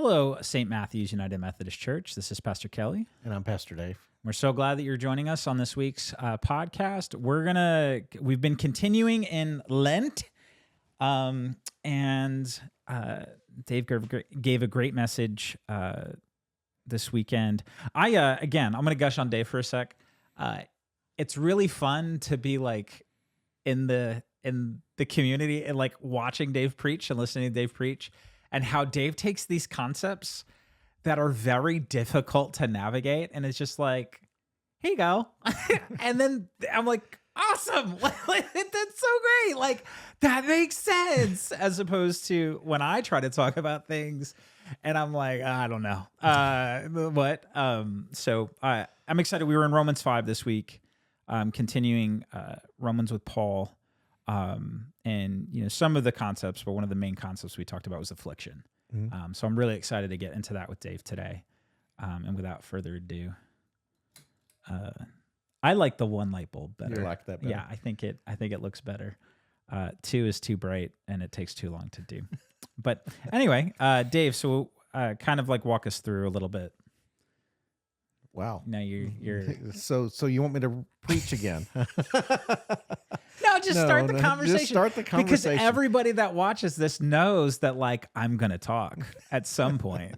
Hello, St. Matthew's United Methodist Church. This is Pastor Kelly. And I'm Pastor Dave. We're so glad that you're joining us on this week's podcast. We've been continuing in Lent, and Dave gave a great message this weekend. I'm going to gush on Dave for a sec. It's really fun to be like in the community and like watching Dave preach and listening to Dave preach, and how Dave takes these concepts that are very difficult to navigate, and it's just like, here you go. And then I'm like, awesome. That's so great. Like, that makes sense. As opposed to when I try to talk about things and I'm like, I don't know. What? So I'm excited. We were in Romans 5 this week, continuing Romans with Paul. And some of the concepts, but one of the main concepts we talked about was affliction. Mm-hmm. So I'm really excited to get into that with Dave today. And without further ado, I like the one light bulb better. You like that better? Yeah, I think it looks better. 2 is too bright and it takes too long to do. But anyway, Dave, so kind of like walk us through a little bit. Wow. Now you're so you want me to preach again? No, start the conversation. Just start the conversation. Because everybody that watches this knows that like I'm gonna talk at some point,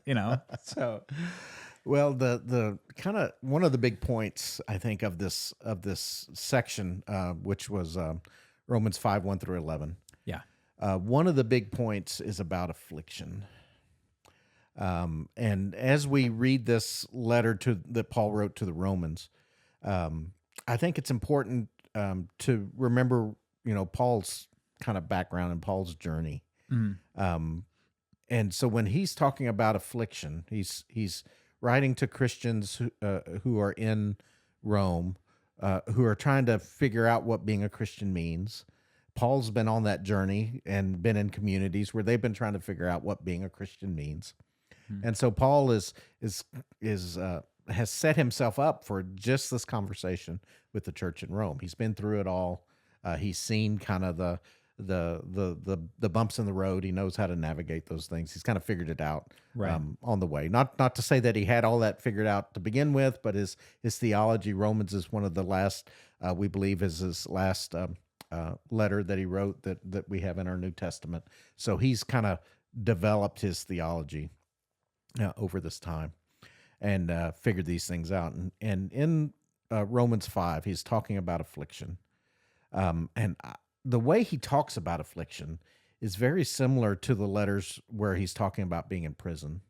So well, the kind of one of the big points I think of this section, which was Romans 5, 1 through 11. Yeah. One of the big points is about affliction. And as we read this letter that Paul wrote to the Romans, I think it's important to remember, Paul's kind of background and Paul's journey. Mm-hmm. And so when he's talking about affliction, he's writing to Christians who are in Rome, who are trying to figure out what being a Christian means. Paul's been on that journey and been in communities where they've been trying to figure out what being a Christian means. And so Paul has set himself up for just this conversation with the church in Rome. He's been through it all. He's seen kind of the bumps in the road. He knows how to navigate those things. He's kind of figured it out on the way. Not to say that he had all that figured out to begin with, but his theology, Romans is one of the last, we believe is his last letter that he wrote that we have in our New Testament. So he's kind of developed his theology over this time and figured these things out. And in Romans 5, he's talking about affliction. And the way he talks about affliction is very similar to the letters where he's talking about being in prison.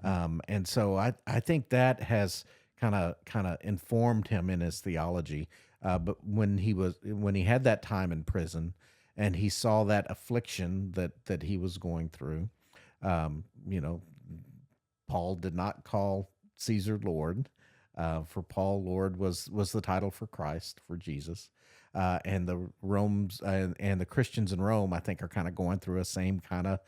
And so I think that has kind of informed him in his theology. But when he had that time in prison and he saw that affliction that he was going through, Paul did not call Caesar Lord. For Paul, Lord was the title for Christ, for Jesus. And the Romans and the Christians in Rome, I think, are kind of going through a same kind of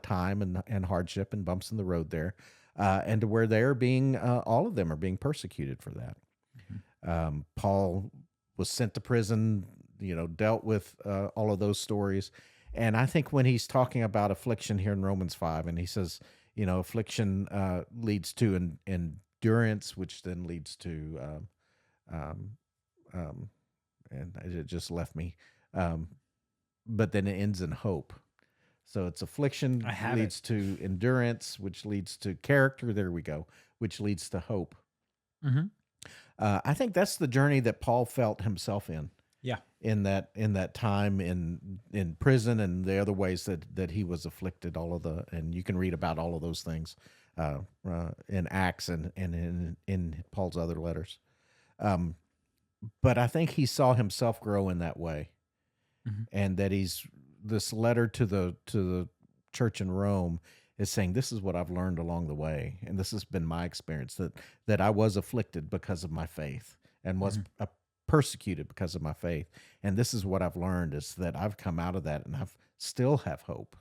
time and hardship and bumps in the road there, and to where they're being all of them are being persecuted for that. Mm-hmm. Paul was sent to prison, dealt with all of those stories. And I think when he's talking about affliction here in Romans 5, and he says, affliction leads to endurance, which then leads to, and it just left me, but then it ends in hope. So it's affliction leads to endurance, which leads to character. There we go, which leads to hope. Mm-hmm. I think that's the journey that Paul felt himself in. Yeah. In that time in prison and the other ways that he was afflicted, and you can read about all of those things in Acts and in Paul's other letters. But I think he saw himself grow in that way, mm-hmm. and that this letter to the church in Rome is saying, this is what I've learned along the way, and this has been my experience, that I was afflicted because of my faith and was mm-hmm. Persecuted because of my faith. And this is what I've learned, is that I've come out of that and I still have hope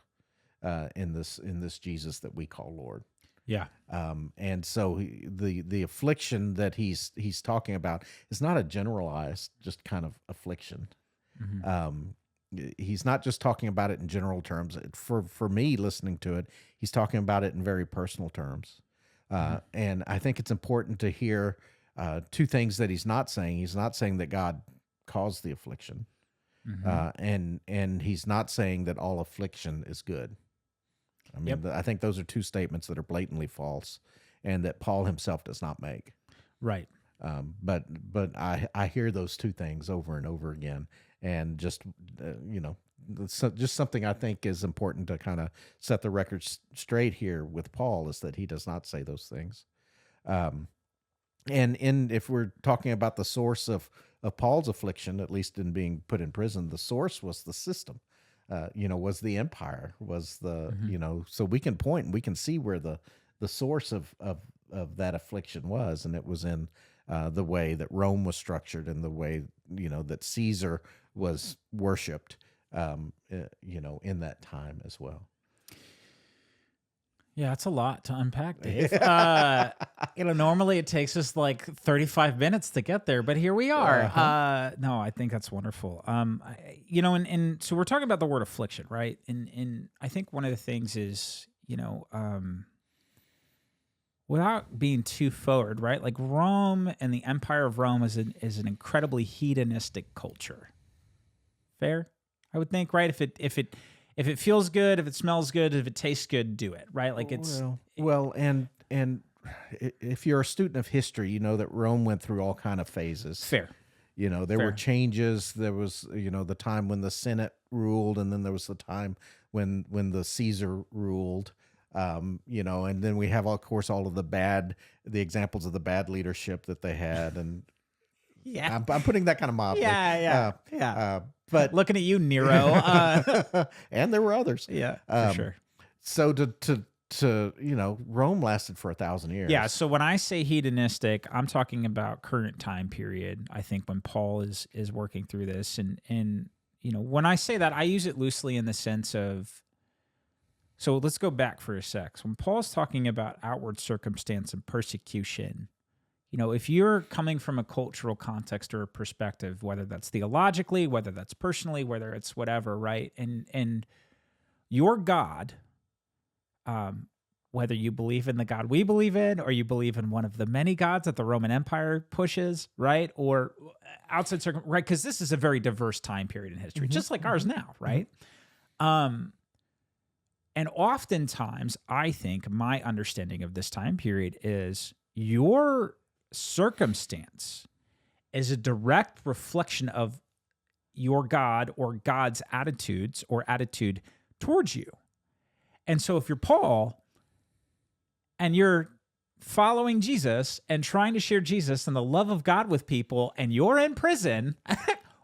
in this Jesus that we call Lord. Yeah. And so the affliction that he's talking about is not a generalized just kind of affliction. Mm-hmm. he's not just talking about it in general terms. For me, listening to it, he's talking about it in very personal terms. And I think it's important to hear two things that he's not saying. He's not saying that God caused the affliction, and he's not saying that all affliction is good. I mean, Yep. I think those are two statements that are blatantly false, and that Paul himself does not make. Right. But I hear those two things over and over again, and just just something I think is important to kind of set the record straight here with Paul, is that he does not say those things. And if we're talking about the source of Paul's affliction, at least in being put in prison, the source was the system. Was the empire, was the so we can point and we can see where the source of that affliction was, and it was in the way that Rome was structured, and the way that Caesar was worshipped, in that time as well. Yeah, it's a lot to unpack, Dave. Normally it takes us like 35 minutes to get there, but here we are. No, I think that's wonderful. And so we're talking about the word affliction, right? And I think one of the things is, without being too forward, right? Like Rome and the Empire of Rome is an incredibly hedonistic culture. Fair, I would think, right? If it feels good, if it smells good, if it tastes good, do it, right? Like it's and if you're a student of history, you know that Rome went through all kind of phases. fair. There were changes. There was the time when the Senate ruled, and then there was the time when the Caesar ruled. And then we have, of course, all of the examples of the bad leadership that they had, and Yeah, I'm putting that kind of mildly. yeah. But Looking at you, Nero. and there were others. Yeah, for sure. So Rome lasted for 1,000 years. Yeah. So when I say hedonistic, I'm talking about current time period. I think when Paul is working through this, and when I say that, I use it loosely in the sense of. So let's go back for a sec. So when Paul's talking about outward circumstance and persecution, if you're coming from a cultural context or a perspective, whether that's theologically, whether that's personally, whether it's whatever, right? And your God, whether you believe in the God we believe in, or you believe in one of the many gods that the Roman Empire pushes, right? Or outside right? Because this is a very diverse time period in history, just like ours now, right? And oftentimes, I think my understanding of this time period is your circumstance is a direct reflection of your God or God's attitudes or attitude towards you. And so if you're Paul and you're following Jesus and trying to share Jesus and the love of God with people, and you're in prison,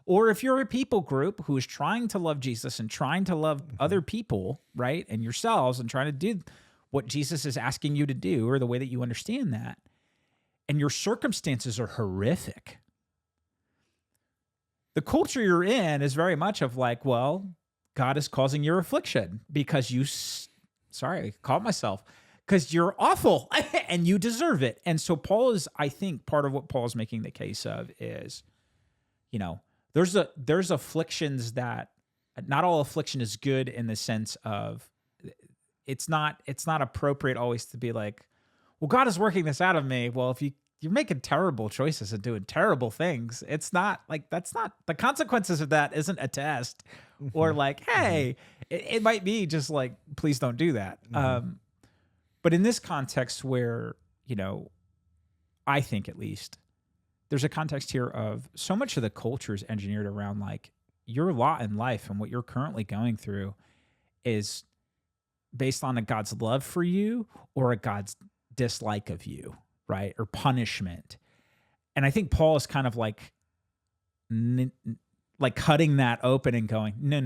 or if you're a people group who is trying to love Jesus and trying to love other people, right, and yourselves, and trying to do what Jesus is asking you to do, or the way that you understand that, and your circumstances are horrific, the culture you're in is very much of like, well, God is causing your affliction because I caught myself, because you're awful and you deserve it. And so Paul is, I think, part of what Paul's making the case of is, there's afflictions that not all affliction is good, in the sense of it's not appropriate always to be like, well, God is working this out of me. Well, if you're making terrible choices and doing terrible things, it's not like, that's not the consequences of that isn't a test, or like, hey, it might be just like, please don't do that. But in this context where, I think at least there's a context here of so much of the culture is engineered around like your lot in life and what you're currently going through is based on a God's love for you or a God's dislike of you, right? Or punishment. And I think Paul is kind of like cutting that open and going, no.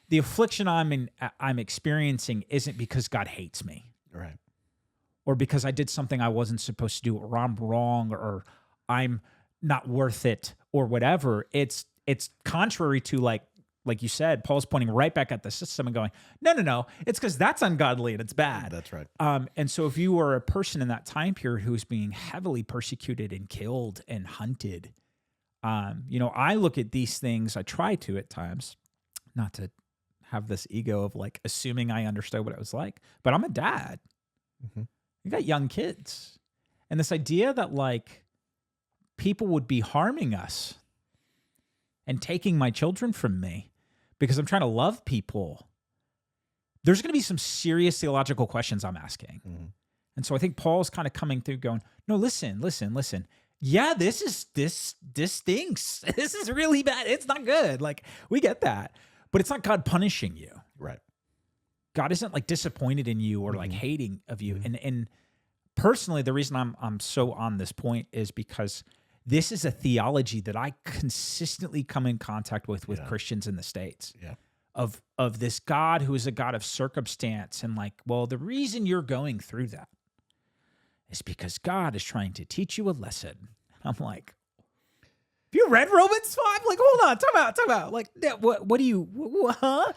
The affliction I'm experiencing isn't because God hates me. Right. Or because I did something I wasn't supposed to do, or I'm wrong, or I'm not worth it, or whatever. It's contrary to like you said, Paul's pointing right back at the system and going, no. It's because that's ungodly and it's bad. That's right. And so if you were a person in that time period who's being heavily persecuted and killed and hunted, I look at these things, I try to at times, not to have this ego of like assuming I understood what it was like, but I'm a dad. Mm-hmm. You got young kids. And this idea that like people would be harming us and taking my children from me because I'm trying to love people, there's going to be some serious theological questions I'm asking. Mm-hmm. And so I think Paul's kind of coming through going, no, listen. Yeah, this stinks. This is really bad. It's not good. Like, we get that. But it's not God punishing you. Right. God isn't like disappointed in you or like hating of you. And personally, the reason I'm so on this point is because this is a theology that I consistently come in contact with Christians in the States. Yeah. Of this God who is a God of circumstance, and like, well, the reason you're going through that is because God is trying to teach you a lesson. I'm like, have you read Romans 5? Like, hold on, time out. Like, what do you, huh?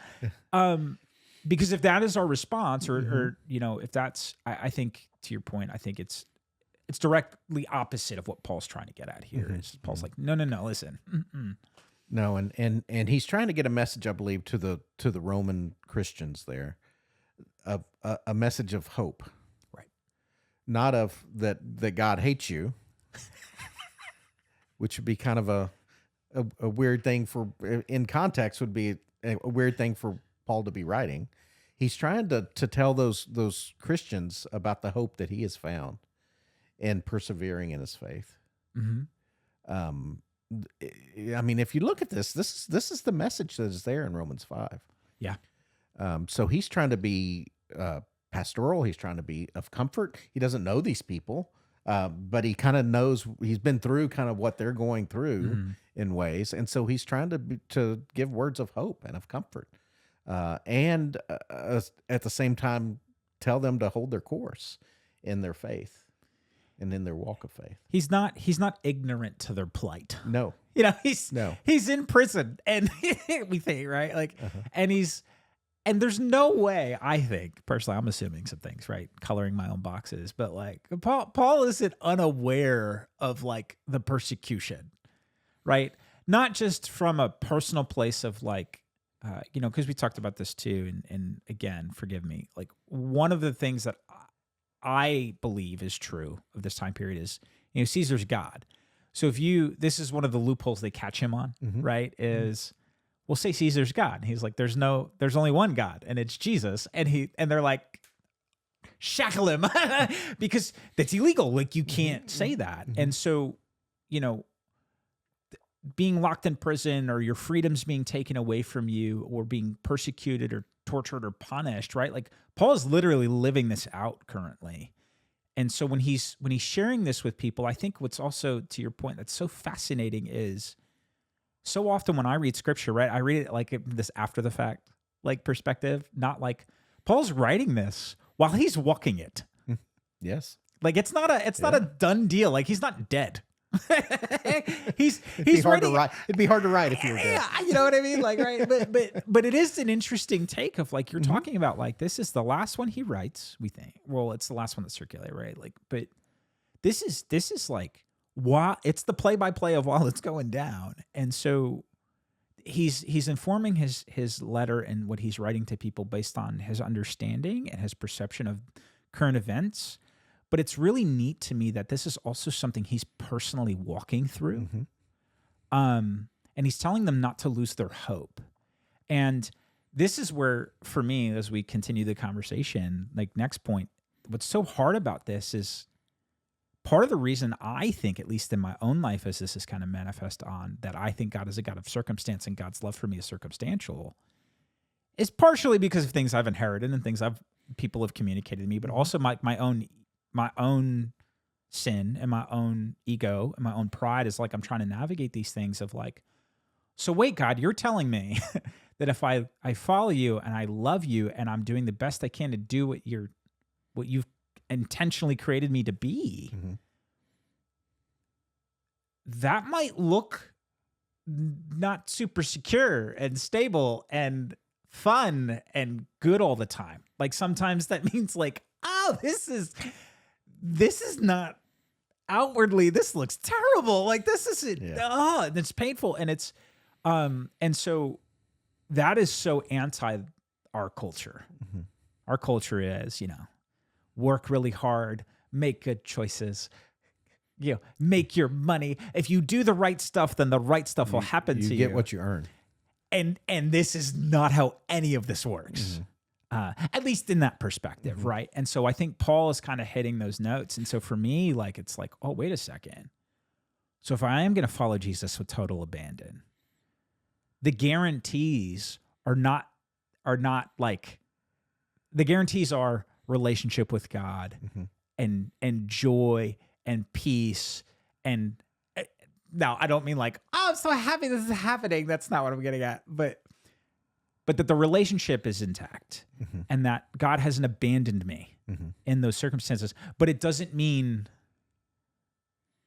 Because if that is our response, or if that's, I think to your point, I think it's directly opposite of what Paul's trying to get at here. Is Paul's like, no, listen. Mm-mm. No, and he's trying to get a message, I believe, to the Roman Christians there, of a message of hope, right? Not of that God hates you, which would be kind of a weird thing for, in context, would be a weird thing for Paul to be writing. He's trying to tell those Christians about the hope that he has found and persevering in his faith. Mm-hmm. I mean, if you look at this is the message that is there in Romans 5. Yeah. So he's trying to be pastoral. He's trying to be of comfort. He doesn't know these people, but he kind of knows, he's been through kind of what they're going through in ways. And so he's trying to give words of hope and of comfort. And at the same time, tell them to hold their course in their faith. And in their walk of faith, he's not ignorant to their plight. No, he's in prison, and we think, right, like, and there's no way. I think personally, I'm assuming some things, right, coloring my own boxes, but like Paul isn't unaware of like the persecution, right? Not just from a personal place of like, because we talked about this too, and again, forgive me, like one of the things that I believe is true of this time period is, Caesar's God. So this is one of the loopholes they catch him on, right? Is, we'll say Caesar's God. He's like, there's only one God, and it's Jesus. And they're like, shackle him because that's illegal. Like, you can't say that. And so, being locked in prison, or your freedoms being taken away from you, or being persecuted or tortured or punished, right? Like, Paul is literally living this out currently. And so when he's sharing this with people, I think what's also, to your point, that's so fascinating is, so often when I read scripture, right, I read it like this after the fact, like, perspective, not like Paul's writing this while he's walking it. Yes. Like, it's not a done deal. Like, he's not dead. he's hard to write. It'd be hard to write if you were dead. Yeah, you know what I mean? Like, right. But it is an interesting take of like, you're talking about like, this is the last one he writes, we think. Well, it's the last one that's circulated, right? Like, but this is like, it's the play-by-play of while it's going down. And so he's informing his letter and what he's writing to people based on his understanding and his perception of current events. But it's really neat to me that this is also something he's personally walking through. And he's telling them not to lose their hope. And this is where, for me, as we continue the conversation, like, next point, what's so hard about this is part of the reason I think, at least in my own life, as this is kind of manifest on, that I think God is a God of circumstance and God's love for me is circumstantial, is partially because of things I've inherited and things people have communicated to me, but also my own sin and my own ego and my own pride is like, I'm trying to navigate these things of like, so wait, God, you're telling me that if I follow you and I love you and I'm doing the best I can to do what you've intentionally created me to be, that might look not super secure and stable and fun and good all the time. Like, sometimes that means like, oh, this is not outwardly, this looks terrible. Like this isn't, Yeah. and it's painful. And so that is so anti our culture. Mhm. Our culture is, work really hard, make good choices, make your money. If you do the right stuff, then the right stuff will happen to you. You get what you earn. And this is not how any of this works. At least in that perspective, right? And so I think Paul is kind of hitting those notes. And so for me, like, it's like, oh, wait a second. So if I am going to follow Jesus with total abandon, the guarantees are not like, the guarantees are relationship with God and joy and peace. And now I don't mean like, oh, I'm so happy this is happening. That's not what I'm getting at. But that the relationship is intact and that God hasn't abandoned me in those circumstances. But it doesn't mean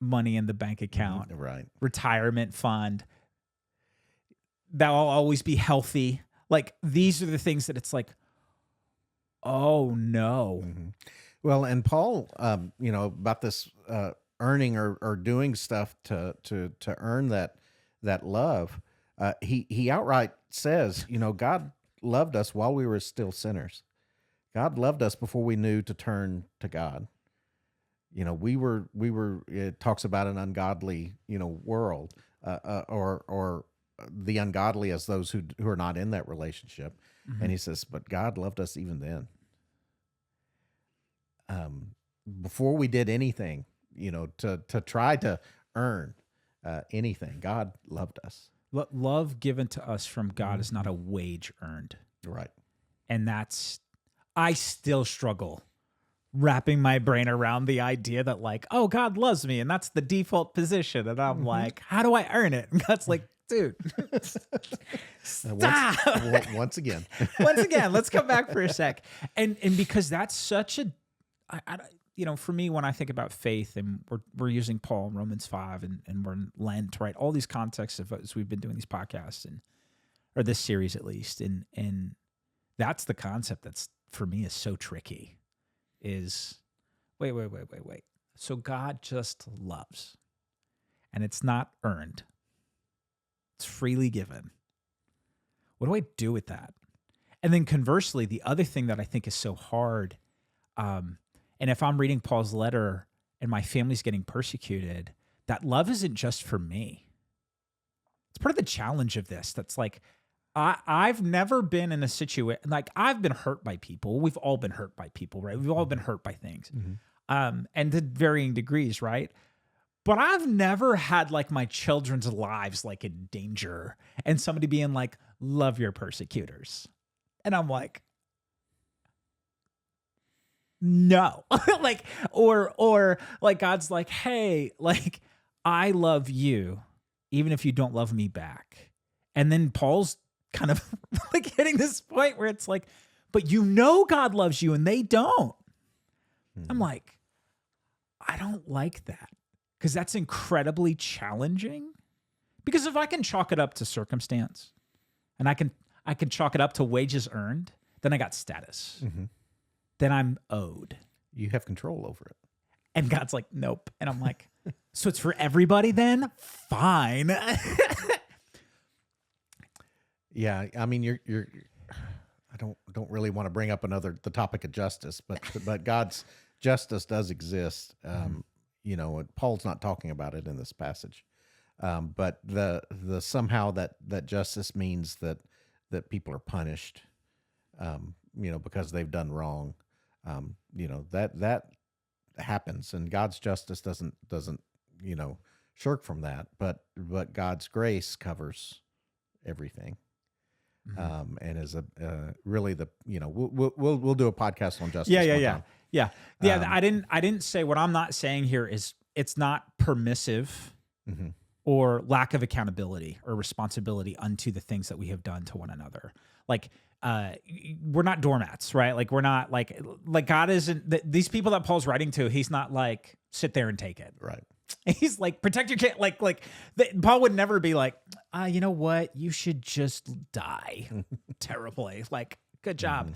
money in the bank account, Right. retirement fund, that will always be healthy. Like, these are the things that it's like, oh no. Well, and Paul, about this earning or doing stuff to earn that love, he outright says, God loved us while we were still sinners. God loved us before we knew to turn to God. We were. It talks about an ungodly, world, or the ungodly as those who are not in that relationship. And he says, but God loved us even then. Before we did anything, to try to earn anything, God loved us. Love given to us from God is not a wage earned. Right. And I still struggle wrapping my brain around the idea that, like, oh, God loves me and that's the default position. And I'm like, how do I earn it? And God's like, dude, stop. Once again, let's come back for a sec. And because that's such a, for me, when I think about faith, and we're using Paul in Romans 5 and we're in Lent, right? All these contexts as we've been doing these podcasts or this series at least. And that's the concept that's, for me, is so tricky is wait. So God just loves, and it's not earned. It's freely given. What do I do with that? And then conversely, the other thing that I think is so hard, and if I'm reading Paul's letter and my family's getting persecuted, that love isn't just for me. It's part of the challenge of this. That's like, I've never been in a situation, like, I've been hurt by people. We've all been hurt by people, right? We've all been hurt by things, and to varying degrees, right? But I've never had, like, my children's lives, like, in danger and somebody being like, love your persecutors. And I'm like, no. Like, or like, God's like, hey, like, I love you even if you don't love me back. And then Paul's kind of like hitting this point where it's like, but God loves you and they don't. I'm like, I don't like that, because that's incredibly challenging. Because if I can chalk it up to circumstance and I can chalk it up to wages earned, then I got status. Then I'm owed. You have control over it. And God's like, nope. And I'm like, so it's for everybody then? Fine. Yeah, I mean, you're. I don't really want to bring up the topic of justice, but God's justice does exist. Paul's not talking about it in this passage, but the somehow that justice means that people are punished, because they've done wrong. That happens, and God's justice doesn't shirk from that, but God's grace covers everything. And is really the we'll do a podcast on justice. Yeah. I didn't say, what I'm not saying here is it's not permissive or lack of accountability or responsibility unto the things that we have done to one another. Like, we're not doormats, right? Like, we're not like God isn't these people that Paul's writing to. He's not like, sit there and take it. Right. He's like, protect your kid. Paul would never be like, you know what? You should just die terribly. Like, good job.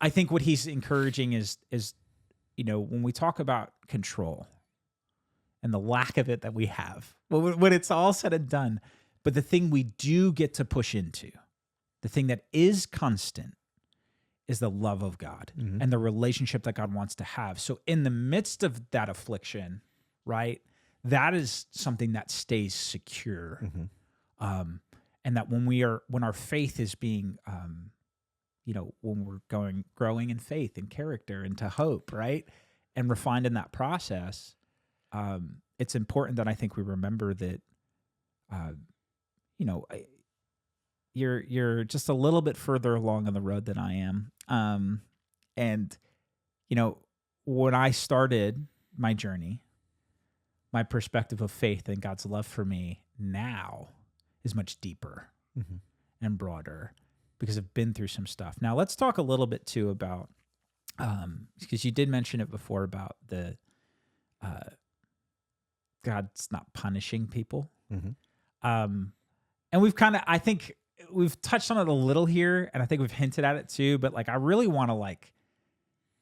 I think what he's encouraging is, when we talk about control and the lack of it that we have when it's all said and done. But the thing we do get to push into, the thing that is constant, is the love of God and the relationship that God wants to have. So in the midst of that affliction, right, that is something that stays secure. And that when our faith is being, when we're growing in faith and character into hope, right, and refined in that process, it's important that I think we remember that, you're just a little bit further along on the road than I am. And, when I started my journey, my perspective of faith and God's love for me now is much deeper and broader because I've been through some stuff. Now, let's talk a little bit too about, because you did mention it before about the God's not punishing people. And we've I think we've touched on it a little here, and I think we've hinted at it too, but I really want to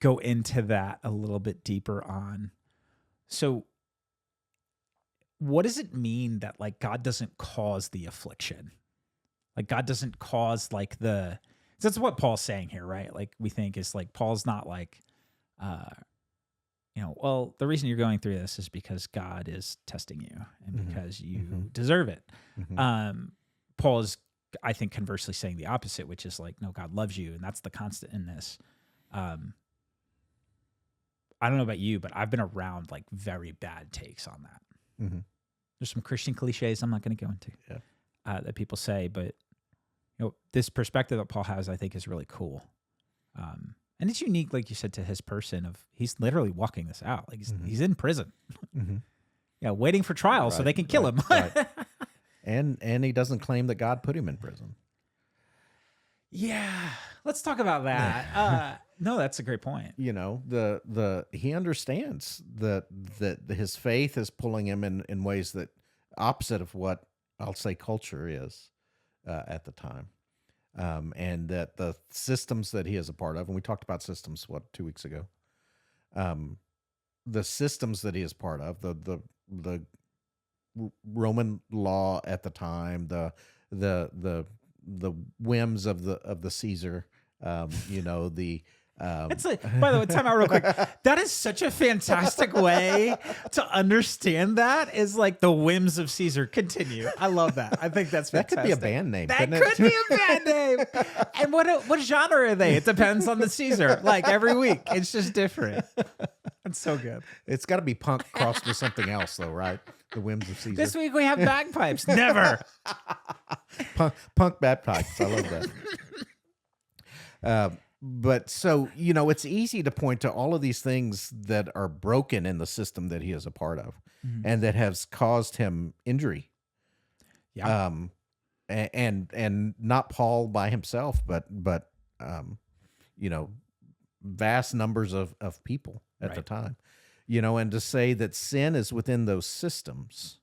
go into that a little bit deeper on. So what does it mean that God doesn't cause the affliction? God doesn't cause that's what Paul's saying here, right? We think is Paul's not well, the reason you're going through this is because God is testing you and because you deserve it. Paul is, I think, conversely saying the opposite, which is no, God loves you, and that's the constant in this. I don't know about you, but I've been around very bad takes on that. There's some Christian cliches I'm not going to go into that people say, but this perspective that Paul has, I think, is really cool. And it's unique, like you said, to his person of he's literally walking this out. He's in prison, waiting for trial so they can kill him. And he doesn't claim that God put him in prison. Yeah, let's talk about that. No, that's a great point. He understands that his faith is pulling him in ways that opposite of what I'll say culture is at the time. And that the systems that he is a part of, and we talked about systems, 2 weeks ago? The systems that he is part of, the Roman law at the time, the whims of the Caesar, by the way, time out real quick. That is such a fantastic way to understand that is the whims of Caesar. Continue. I love that. I think that's fantastic. That could be a band name. That could be a band name. And what genre are they? It depends on the Caesar. Every week, it's just different. It's so good. It's got to be punk crossed with something else, though, right? The whims of Caesar. This week we have bagpipes. Never. Punk bagpipes. I love that. But so, it's easy to point to all of these things that are broken in the system that he is a part of and that has caused him injury. Yeah. And not Paul by himself, but vast numbers of people at the time, and to say that sin is within those systems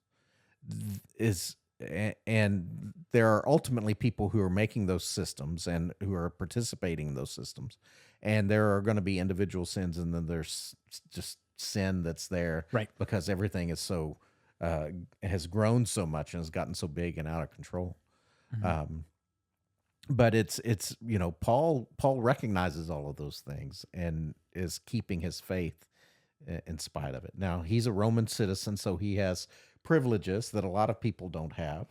and there are ultimately people who are making those systems and who are participating in those systems. And there are going to be individual sins, and then there's just sin that's there, right? Because everything is so has grown so much and has gotten so big and out of control. But it's Paul recognizes all of those things and is keeping his faith in spite of it. Now, he's a Roman citizen, so he has privileges that a lot of people don't have,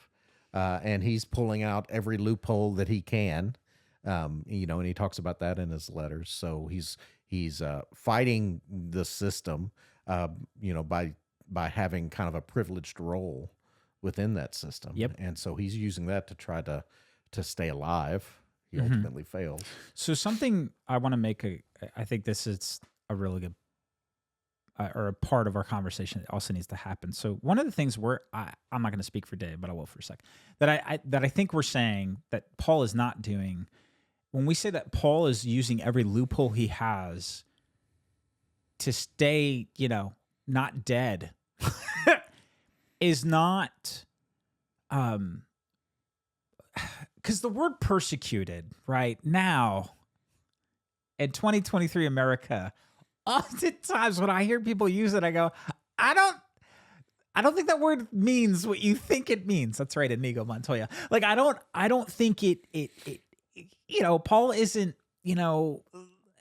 and he's pulling out every loophole that he can, and he talks about that in his letters. So he's fighting the system, by having kind of a privileged role within that system. Yep. And so he's using that to try to stay alive. He ultimately fails. So something I want to make I think this is a really good or a part of our conversation that also needs to happen. So one of the things I'm not going to speak for Dave, but I will for a sec, that I think we're saying that Paul is not doing, when we say that Paul is using every loophole he has to stay, not dead, is not, because the word persecuted right now in 2023 America, oftentimes when I hear people use it, I go, I don't think that word means what you think it means. That's right, Inigo Montoya. Like I don't think it Paul isn't,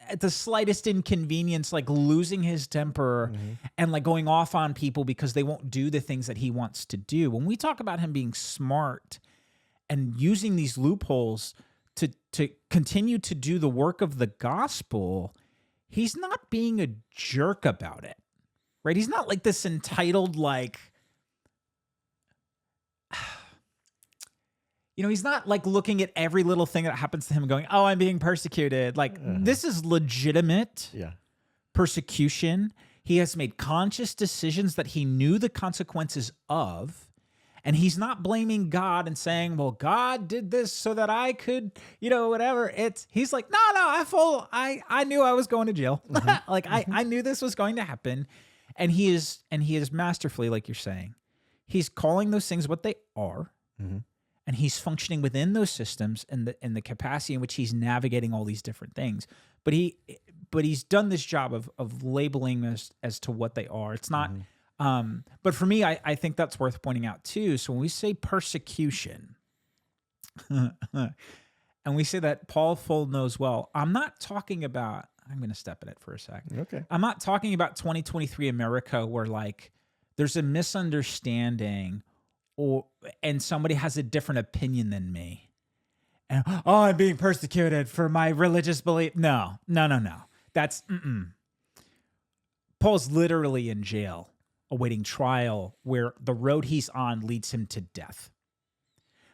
at the slightest inconvenience, like losing his temper and like going off on people because they won't do the things that he wants to do. When we talk about him being smart and using these loopholes to continue to do the work of the gospel, he's not being a jerk about it, right? He's not like this entitled, like, he's not like looking at every little thing that happens to him and going, oh, I'm being persecuted. Like, this is legitimate persecution. He has made conscious decisions that he knew the consequences of. And he's not blaming God and saying, well, God did this so that I could, whatever. He's like, no, I knew I was going to jail. Like I knew this was going to happen. And he is masterfully, like you're saying, he's calling those things what they are. And he's functioning within those systems and the capacity in which he's navigating all these different things. But he's done this job of labeling us as to what they are. It's not, but for me, I think that's worth pointing out too. So when we say persecution, and we say that Paul full knows well, I'm not talking about, I'm going to step in it for a sec. Okay. I'm not talking about 2023 America where like there's a misunderstanding and somebody has a different opinion than me. And, I'm being persecuted for my religious belief. No. That's, Paul's literally in jail, awaiting trial, where the road he's on leads him to death.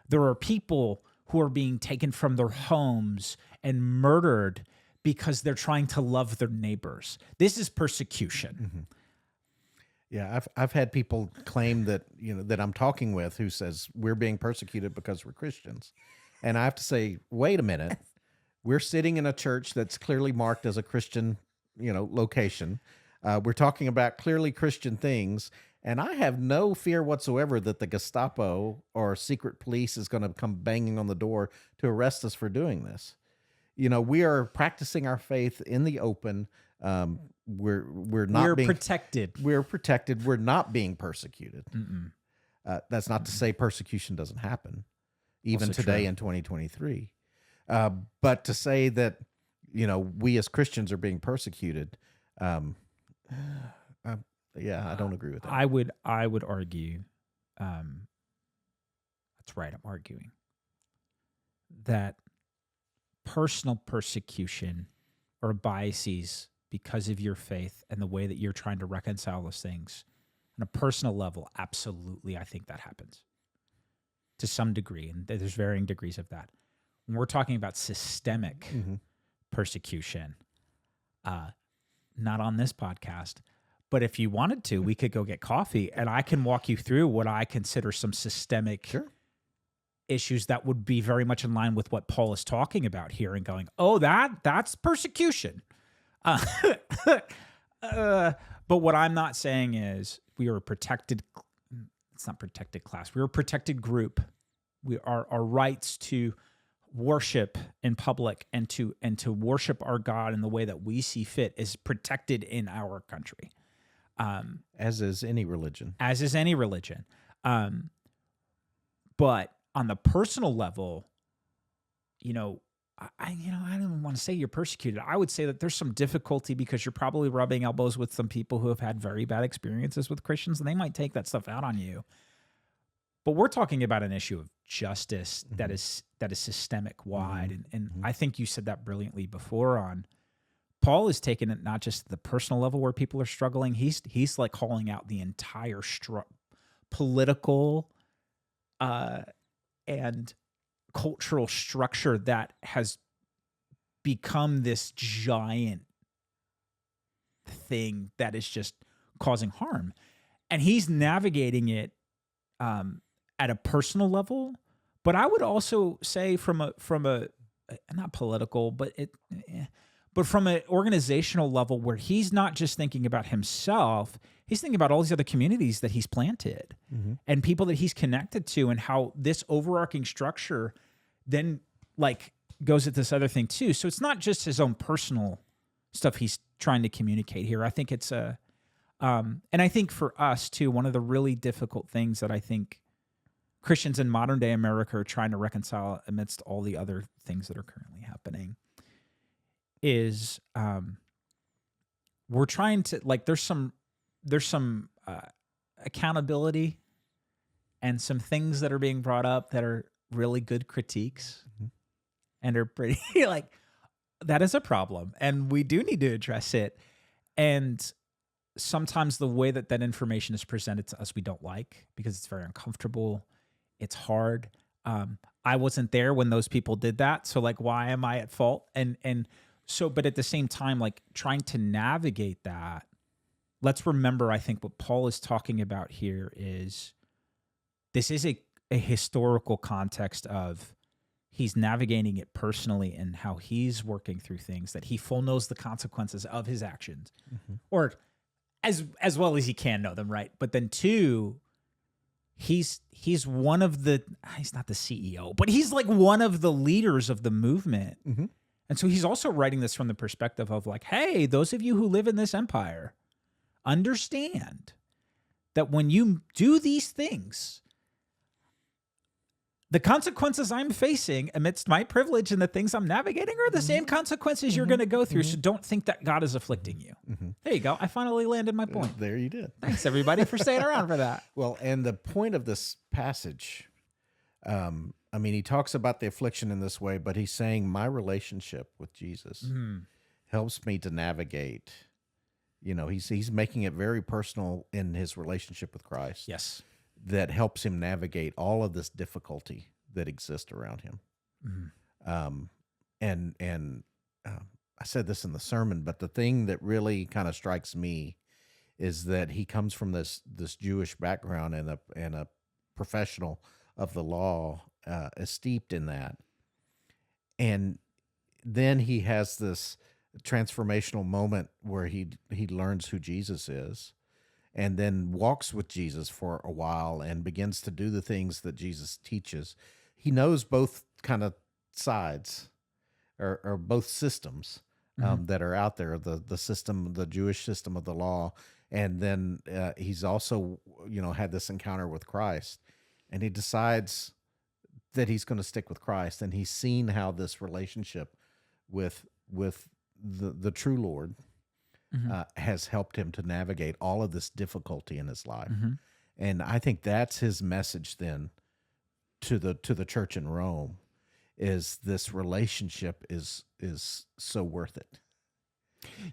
There are people who are being taken from their homes and murdered because they're trying to love their neighbors. This is persecution. Yeah, I've had people claim that, that I'm talking with who says we're being persecuted because we're Christians. And I have to say, wait a minute. We're sitting in a church that's clearly marked as a Christian, location. We're talking about clearly Christian things. And I have no fear whatsoever that the Gestapo or secret police is going to come banging on the door to arrest us for doing this. We are practicing our faith in the open. We're being protected. We're protected. We're not being persecuted. That's not to say persecution doesn't happen, even Also today true. in 2023. But to say that, we as Christians are being persecuted, I don't agree with that. I would argue, that's right, I'm arguing that personal persecution or biases because of your faith and the way that you're trying to reconcile those things on a personal level, absolutely, I think that happens to some degree, and there's varying degrees of that. When we're talking about systemic persecution, not on this podcast, but if you wanted to, we could go get coffee, and I can walk you through what I consider some systemic issues that would be very much in line with what Paul is talking about here and going, oh, that's persecution. But what I'm not saying is we are a protected, it's not protected class. We're a protected group. Our rights to worship in public and to worship our God in the way that we see fit is protected in our country. As is any religion. But on the personal level, I don't even want to say you're persecuted. I would say that there's some difficulty because you're probably rubbing elbows with some people who have had very bad experiences with Christians, and they might take that stuff out on you. But we're talking about an issue of justice that is systemic wide. And I think you said that brilliantly before on Paul is taking it not just at the personal level where people are struggling. He's like calling out the entire political and cultural structure that has become this giant thing that is just causing harm. And he's navigating it at a personal level, but I would also say from a not political, but from an organizational level where he's not just thinking about himself, he's thinking about all these other communities that he's planted and people that he's connected to, and how this overarching structure then like goes at this other thing too. So it's not just his own personal stuff he's trying to communicate here. I think it's And I think for us too, one of the really difficult things that I think Christians in modern day America are trying to reconcile amidst all the other things that are currently happening is we're trying to, like, there's some accountability and some things that are being brought up that are really good critiques and are pretty like, that is a problem and we do need to address it. And sometimes the way that that information is presented to us, we don't like because it's very uncomfortable. It's hard. I wasn't there when those people did that. So like, why am I at fault? And so, but at the same time, like trying to navigate that, let's remember, I think what Paul is talking about here is this is a historical context of he's navigating it personally and how he's working through things that he full knows the consequences of his actions, or as well as he can know them, right? But then two, he's one of the, he's not the CEO, but he's like one of the leaders of the movement. And so he's also writing this from the perspective of like, hey, those of you who live in this empire, understand that when you do these things, the consequences I'm facing amidst my privilege and the things I'm navigating are the same consequences you're going to go through. So don't think that God is afflicting you. There you go. I finally landed my point. There you did. Thanks, everybody, for staying around for that. Well, and the point of this passage, I mean, he talks about the affliction in this way, but he's saying my relationship with Jesus helps me to navigate. You know, he's making it very personal in his relationship with Christ. Yes. That helps him navigate all of this difficulty that exists around him. And I said this in the sermon, but the thing that really kind of strikes me is that he comes from this Jewish background and a professional of the law, is steeped in that. And then he has this transformational moment where he learns who Jesus is, and then walks with Jesus for a while and begins to do the things that Jesus teaches. He knows both kind of sides or both systems that are out there, the system, the Jewish system of the law. And then he's also, had this encounter with Christ, and he decides that he's going to stick with Christ. And he's seen how this relationship with the true Lord has helped him to navigate all of this difficulty in his life. And I think that's his message then to the church in Rome, is this relationship is so worth it.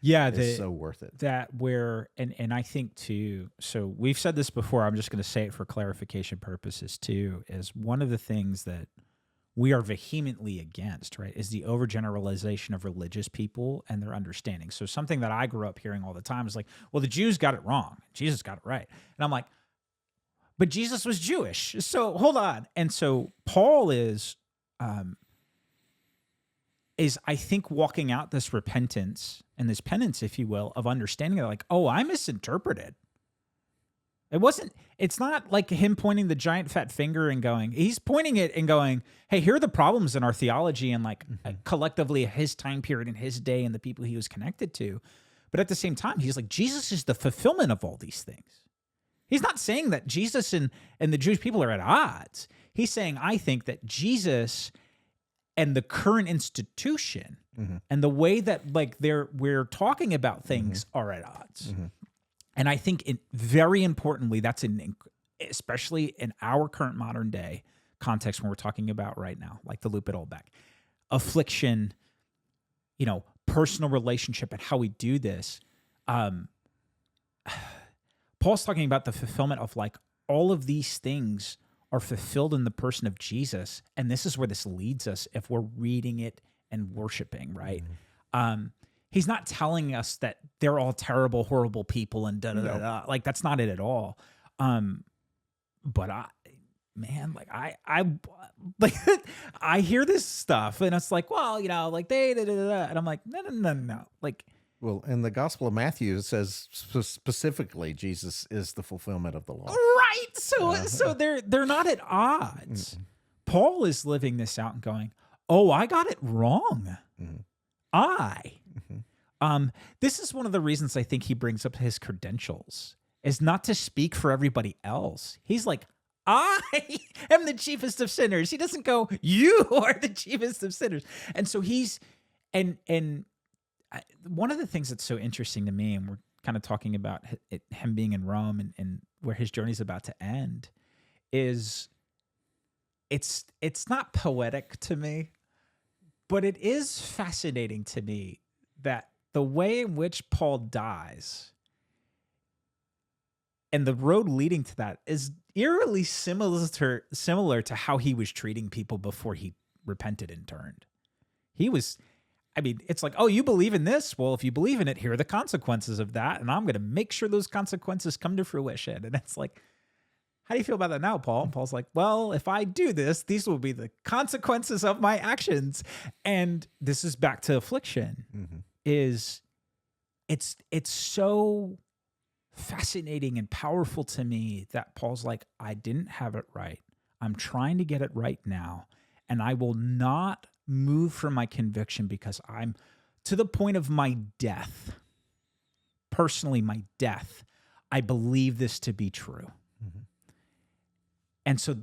Yeah, it's so worth it. That where, and I think too, so we've said this before, I'm just going to say it for clarification purposes too, is one of the things that we are vehemently against, right, is the overgeneralization of religious people and their understanding. So something that I grew up hearing all the time is like, well, the Jews got it wrong. Jesus got it right. And I'm like, but Jesus was Jewish. So hold on. And so Paul is I think walking out this repentance and this penance, if you will, of understanding that like, oh, I misinterpreted. It's not like him pointing the giant fat finger and going, he's pointing it and going, hey, here are the problems in our theology and like collectively his time period and his day and the people he was connected to. But at the same time, he's like, Jesus is the fulfillment of all these things. He's not saying that Jesus and the Jewish people are at odds. He's saying, I think that Jesus and the current institution and the way that like we're talking about things are at odds. And I think very importantly, that's especially in our current modern day context when we're talking about right now, like to loop it all back, affliction, personal relationship and how we do this. Paul's talking about the fulfillment of like all of these things are fulfilled in the person of Jesus. And this is where this leads us if we're reading it and worshiping, right? He's not telling us that they're all terrible, horrible people and da-da-da-da. Like, that's not it at all. But I hear this stuff and it's like, well, like they da-da-da-da. And I'm like, no. Like, well, in the Gospel of Matthew, it says specifically Jesus is the fulfillment of the law. Right. So they're not at odds. Paul is living this out and going, oh, I got it wrong. This is one of the reasons I think he brings up his credentials, is not to speak for everybody else. He's like, I am the chiefest of sinners. He doesn't go, you are the chiefest of sinners. And so one of the things that's so interesting to me, and we're kind of talking about him being in Rome and where his journey is about to end, is it's not poetic to me, but it is fascinating to me that the way in which Paul dies and the road leading to that is eerily similar to how he was treating people before he repented and turned. It's like, oh, you believe in this? Well, if you believe in it, here are the consequences of that. And I'm going to make sure those consequences come to fruition. And it's like, how do you feel about that now, Paul? And Paul's like, well, if I do this, these will be the consequences of my actions. And this is back to Affliction. Mm-hmm. It's so fascinating and powerful to me that Paul's like, I didn't have it right. I'm trying to get it right now. And I will not move from my conviction because I'm to the point of my death. Personally, my death. I believe this to be true. Mm-hmm. And so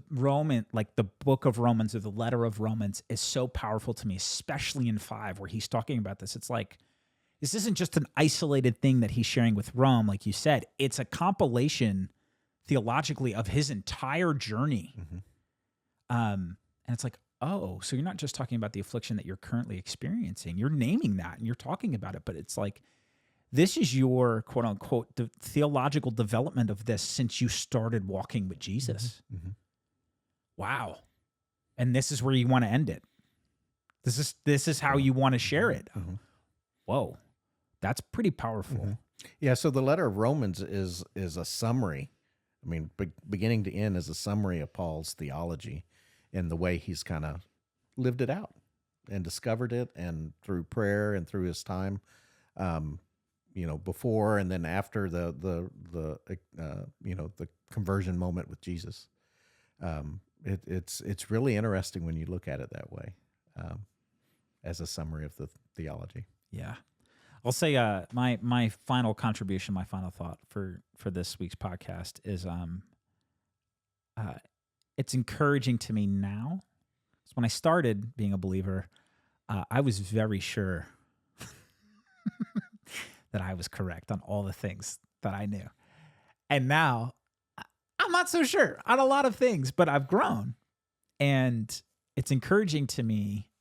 like the book of Romans or the letter of Romans is so powerful to me, especially in 5, where he's talking about this. It's like, this isn't just an isolated thing that he's sharing with Rome, like you said. It's a compilation theologically of his entire journey. Mm-hmm. And it's like, oh, so you're not just talking about the affliction that you're currently experiencing. You're naming that and you're talking about it, but it's like, this is your quote unquote theological development of this since you started walking with Jesus. Mm-hmm. Wow. And this is where you want to end it. This is how you want to share it. Mm-hmm. Whoa. That's pretty powerful. Mm-hmm. Yeah, so the letter of Romans is a summary. I mean, beginning to end is a summary of Paul's theology and the way he's kind of lived it out and discovered it, and through prayer and through his time, before and then after the conversion moment with Jesus. It's really interesting when you look at it that way, as a summary of the theology. Yeah. I'll say my final contribution, my final thought for this week's podcast is it's encouraging to me now. So when I started being a believer, I was very sure that I was correct on all the things that I knew. And now I'm not so sure on a lot of things, but I've grown. And it's encouraging to me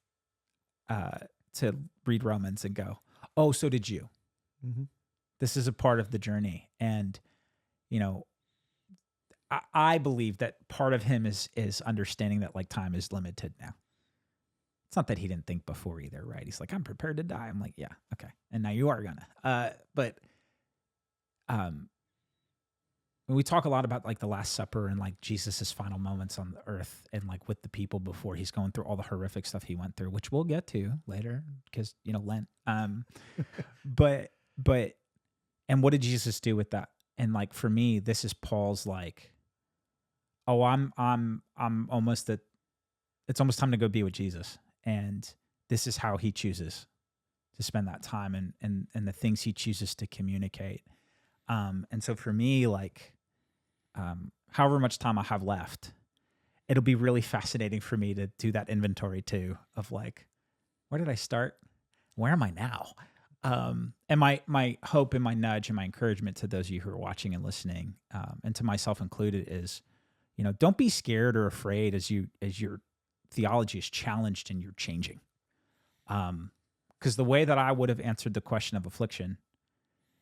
to read Romans and go, oh, so did you. Mm-hmm. This is a part of the journey. And, I believe that part of him is understanding that like time is limited now. It's not that he didn't think before either, right? He's like, I'm prepared to die. I'm like, yeah, okay. And now you are gonna. But when we talk a lot about like the Last Supper and like Jesus's final moments on the earth and like with the people before he's going through all the horrific stuff he went through, which we'll get to later because Lent. But and what did Jesus do with that? And like for me, this is Paul's like, oh, I'm almost it's almost time to go be with Jesus. And this is how he chooses to spend that time and the things he chooses to communicate. And so for me, like, however much time I have left, it'll be really fascinating for me to do that inventory too of like, where did I start? Where am I now? And my hope and my nudge and my encouragement to those of you who are watching and listening, and to myself included is, don't be scared or afraid as your theology is challenged and you're changing. Because the way that I would have answered the question of affliction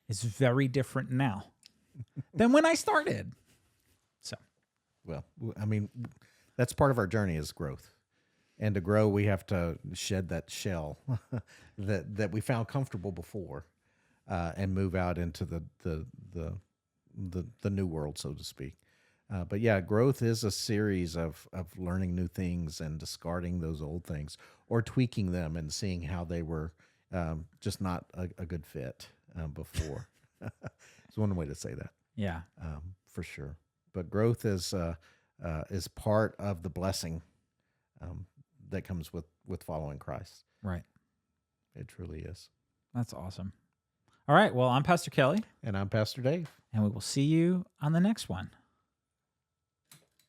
is very different now than when I started. So, well, I mean, that's part of our journey is growth. And to grow, we have to shed that shell that we found comfortable before, and move out into the new world, so to speak. But yeah, growth is a series of learning new things and discarding those old things or tweaking them and seeing how they were just not a good fit before. It's one way to say that. Yeah, for sure. But growth is part of the blessing that comes with following Christ. right. It truly is. That's awesome. All right. Well, I'm Pastor Kelly, And I'm Pastor Dave. and we will see you on the next one.